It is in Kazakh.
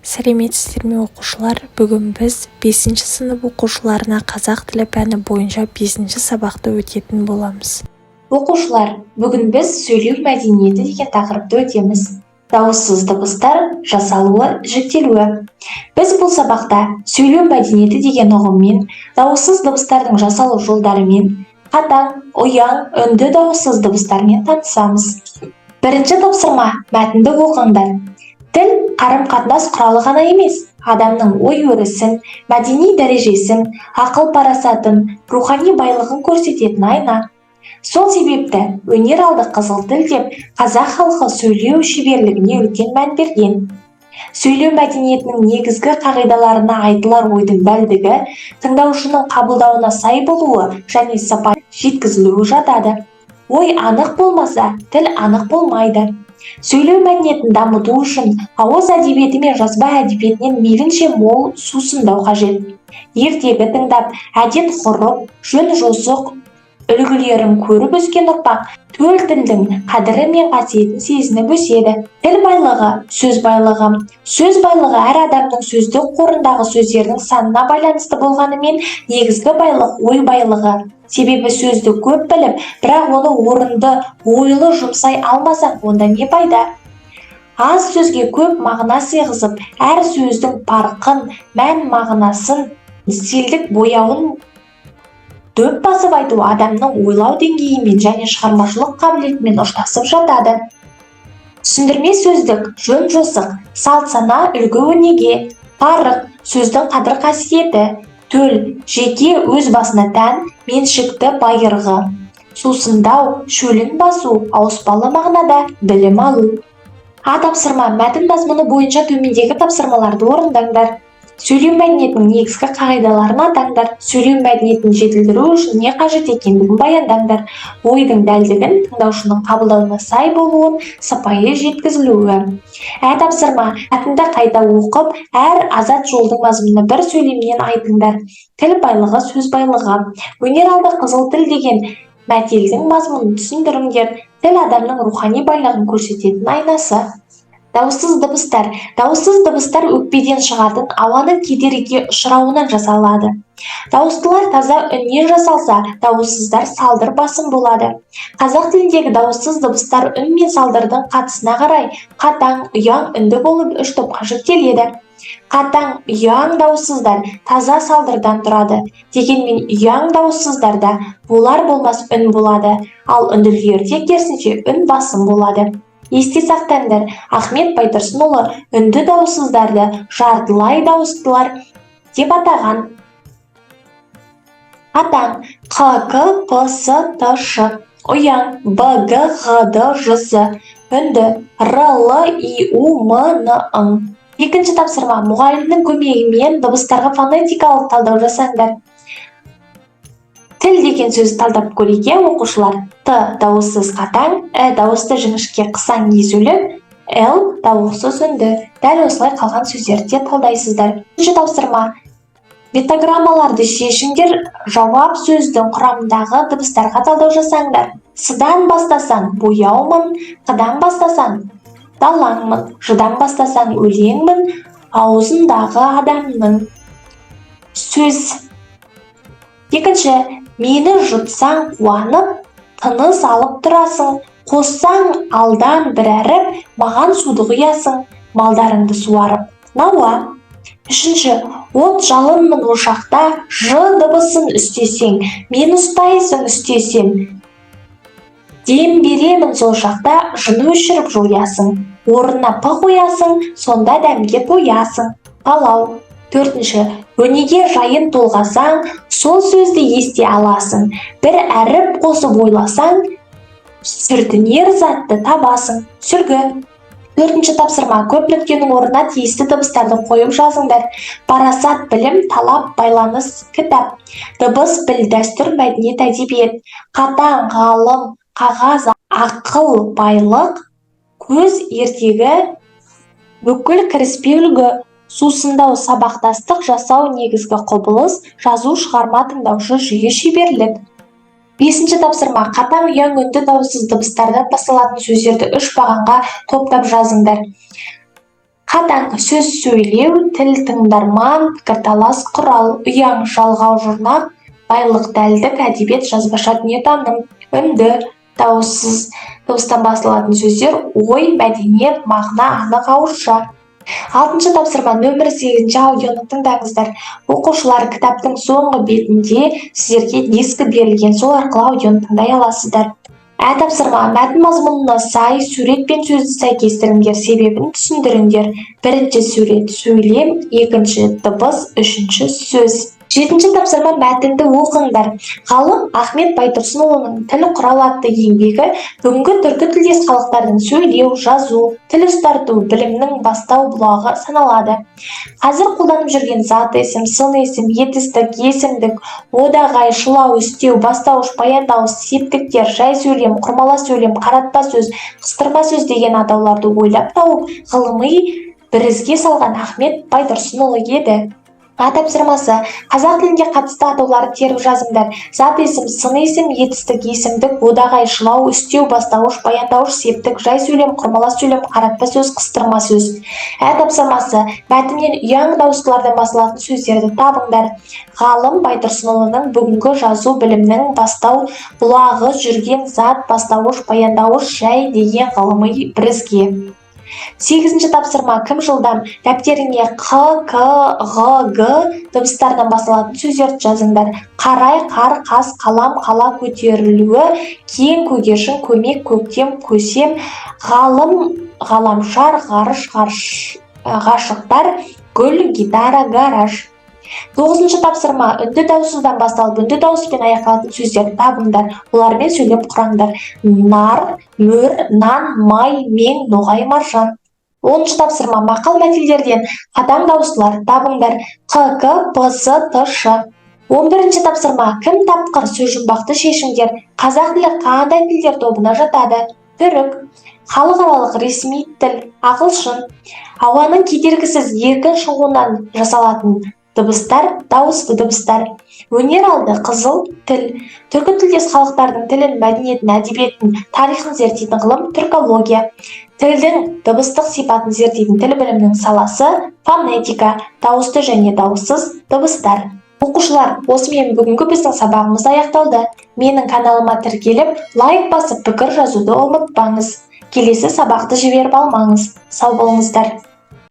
Сәлеметсіздер ме оқушылар? Бүгін біз 5 сынып оқушыларына қазақ тілі пәні бойынша 5 сабақты өтетін боламыз. Оқушылар, бүгін біз сөйлеу мәдениеті деген тақырыпты өтеміз. Дауыссыз дыбыстар жасалуы, жіктелуі. Біз бұл сабақта сөйлеу мәдениеті деген ұғыммен, дауыссыз дыбыстардың жасалу жолдарымен, қатаң, ұяң, үнді дауыссыз дыбыстармен танысамыз. Бірінші тапсырма, мәтінді оқыңдар. Тіл қарым-қатынас құралы ғана емес, адамның ой-өрісін, мәдени дәрежесін, ақыл-парасатын, рухани байлығын көрсететін айна. Сол себепті өнер алды қызыл тіл деп қазақ халқы сөйлеу шеберлігіне үлкен мән берген. Сөйлеу мәдениетінің негізгі қағидаларына айтылар ойдың дәлдігі, тыңдаушының қабылдауына сай болуы және сапалы жеткізілуі жатады. Ой анық болмаса, тіл анық болмайды. Сөйлеу мәдениетін дамыту үшін ауыз әдебиеті мен жазба әдебиетінен мейлінше мол сусындау қажет. Ертегі тыңдап, әдет-ғұрып, жөн-жосық үлгілерін көріп өскен ұрпақ төл тілдің қадірі мен қасиетін сезініп өседі. Тіл байлығы, сөз байлығы. Сөз байлығы әр адамның сөздік қорындағы сөздердің санына байланысты болғанымен, негізгі байлық ой байлығы. Себебі сөзді көп біліп, бірақ оны орынды, ойлы жұмсай алмасаң, онда не пайда? Аз сөзге көп мағына сыйғызып, әр сөздің парқын, мән мағынасын, стильдік бояуын дөп басып айту адамның ойлау деңгейімен және шығармашылық қабілетімен ұштасып жатады. Түсіндірме сөздік, жөн-жосық, салт-сана, үлгі-өнеге, парық, сөздің қадір-қасиеті, төл, жеке өз басына тән, меншікті байырғы, сусындау, шөлін басу, ауыспалы мағынада білім алу. Тапсырма, мәтін мазмұны бойынша төмендегі тапсырмаларды орындаңдар. Сөйлеу мәдениетінің негізгі қағидаларын атаңдар. Сөйлеу мәдениетін жетілдіру үшін не қажет екендігін баяндаңдар. Ойдың дәлдігін, тыңдаушының қабылдауына сай болуын, сапайы жеткізілуі. Тапсырма, мәтінді қайта оқып, әр азат жолдың мазмұнына бір сөйлемнен айтыңдар. Тіл байлығы, сөз байлығы. Өнер алды қызыл тіл деген мәтелдің мазмұнын түсіндіріңдер. Тіл адамның рухани байлығын көрсететін айнасы. Дауыссыз дыбыстар. Дауыссыз дыбыстар өкпеден шығатын ауаның кедергіге ұшырауынан жасалады. Дауыстылар таза үннен жасалса, дауыссыздар салдыр басым болады. Қазақ тіліндегі дауыссыз дыбыстар үн мен салдырдың қатысына қарай қатаң, ұяң, үнді болып 3 топқа жіктеледі. Қатаң, ұяң дауыссыздар таза салдырдан тұрады. Дегенмен ұяң дауыссыздарда болар-болмас үн болады, ал үнділерде керісінше үн басым болады. Есте сақтаңдар, Ахмет Байтұрсынұлы үнді дауыссыздарды жартылай дауыстылар деп атаған. Қатаң, Қ, К, П, С, Т, Ш. Ұяң, Б, Г, Х, Д, Ж, С. Үнді, Р, Л, И, У, М, Н, Ң. Екінші тапсырма, мұғалімнің көмегімен дыбыстарға фонетикалық талдау жасаңдар. Тіл деген сөзді талдап көрейік, оқушылар. Т дауыссыз қатаң, дауысты жіңішке қысаң езулі, Л дауыссыз үнді. Дәл осылай қалған сөздерді талдайсыздар. Үшінші тапсырма. Метаграммаларды шешіңдер, жауап сөздің құрамындағы дыбыстарға талдау жасаңдар. С-дан бастасаң бояумын, Қ-дан бастасаң далаңмын, Ж-дан бастасаң өлеңмін, аузындағы адамның. Сөз. Екінші, мені жұтсаң қуанып, тыныс алып тұрасың, қоссаң алдан бір әріп, маған суды құясың, малдарыңды суарып. Науа. Үшінші, от жалынмын ошақта, Ж дыбысын үстесең, мен ұстайсың үстесем. Дем беремін сол шақта, жыны өшіріп жоясың, орнына П қоясың, сонда дәмге тоясың. Қалау. Төртінші, өнеге жайын толғасаң, сол сөзді есте аласың, бір әріп қосып ойласаң, сүрдінер затты табасың. Сүргі. Төртінші тапсырма, көп нүктенің орнына тиісті дыбыстарды қойып жазыңдар. Парасат, білім, талап, байланыс, кітап. Дыбыс, біл, дәстүр, мәдениет, әдебиет. Қатаң, ғалым, қағаз, ақыл, байлық, көз, ертегі, бүкіл кіріспе үлгі. Сусындау, сабақтастық жасау, негізгі құбылыс, жазу, шығарма, тыңдаушы, жүйе, шеберлік. Бесінші тапсырма. Қатаң, ұяң, үнді дауыссыз дыбыстардан басталатын сөздерді 3 бағанға топтап жазыңдар. Қатаң сөз сөйлеу, тіл тыңдарман, пікірталас құрал, ұяң жалғау жұрнақ, байлық дәлдік, әдебиет, жазбаша дүниетаным, үнді, дауыссыз дыбыстан басталатын сөздер, ой, мәдениет, мағына, анық, ауызша. 6-шы тапсырма нөмір 8-ші аудионы тыңдаңыздар. Оқушылар кітаптың соңғы бетінде сіздерге дискі берілген, сол арқылы аудионы тыңдай аласыздар. Тапсырма мәтін мазмұнына сай сурет пен сөзді сәйкестіріңдер, себебін түсіндіріңдер. Бірінші сурет сөйлем, екінші дыбыс, үшінші сөз. 7-ші тапсырма мәтінді оқыңдар. Ғалым Ахмет Байтұрсынұлының тіл құрал атты еңбегі бүгінгі түркі тілдес халықтардың сөйлеу, жазу, тіл ұстарту білімнің бастау бұлағы саналады. Қазір қолданып жүрген зат есім, сын есім, етістік, есімдік, одағай, шылау, үстеу, бастауыш, баяндауыш, септіктер, жай сөйлем, құрмала сөйлем, қаратпа сөз, қыстырма сөз деген атауларды ойлап тауып, ғылыми бірізге салған Ахмет Байтұрсынұлы еді. Тапсырмасы қазақ тілінде қатысты атауларды теріп жазыңдар. Зат есім, сын есім, етістік, есімдік, одағай, шылау, үстеу, бастауыш, баяндауыш, септік, жай сөйлем, құрмала сөйлем, қаратпа сөз, қыстырма сөз. Тапсырмасы мәтіннен ұяң дауыстылардан басылатын сөздерді табыңдар. Ғалым Байтұрсынұлының бүгінгі жазу білімнің бастау бұлағы жүрген зат, бастауыш, баяндауыш, жай деген ғылыми бірізге. 8-ші тапсырма кім жылдам? Дәптеріңе Қ, К, Ғ, Г дыбыстардан басталатын сөздерді жазыңдар. Қарай, қар, қас, қалам, қала, көтерілуі, кең, көгершін, көмек, көктем, көсем, ғалым, ғаламшар, ғарыш, ғашықтар, гүл, гитара, гараж. 9-ші тапсырма үнді дауыссыздан басталып, үнді дауыспен аяқталатын сөздерді табыңдар. Олармен сөйлем құраңдар. Нар, мөр, нан, май, мен, ноғай, маржан. 10-шы тапсырма мақал мәтелдерден қатаң дауыстыларды табыңдар. Қ, К, П, С, Т, Ш. 11-ші тапсырма кім тапқыр сөз жұмбақты шешіңдер. Қазақ тілі қандай тілдер тобына жатады? Түрік. Халықаралық ресми тіл, ағылшын. Ауаның кедергісіз еркін шығуынан жасалатын дыбыстар, дауысты дыбыстар. Өнер алды қызыл тіл. Түркі тілдес халықтардың тілін, мәдениетін, әдебиетін, тарихын зерттейтін ғылым түркология. Тілдің дыбыстық сипатын зерттейтін тіл білімінің саласы фонетика, дауысты және дауыссыз дыбыстар. Оқушылар, осымен бүгінгі біздің сабағымыз аяқталды. Менің каналыма тіркеліп, лайк басып, пікір жазуды ұмытпаңыз. Келесі сабақты жіберіп алмаңыз. Сау болыңыздар.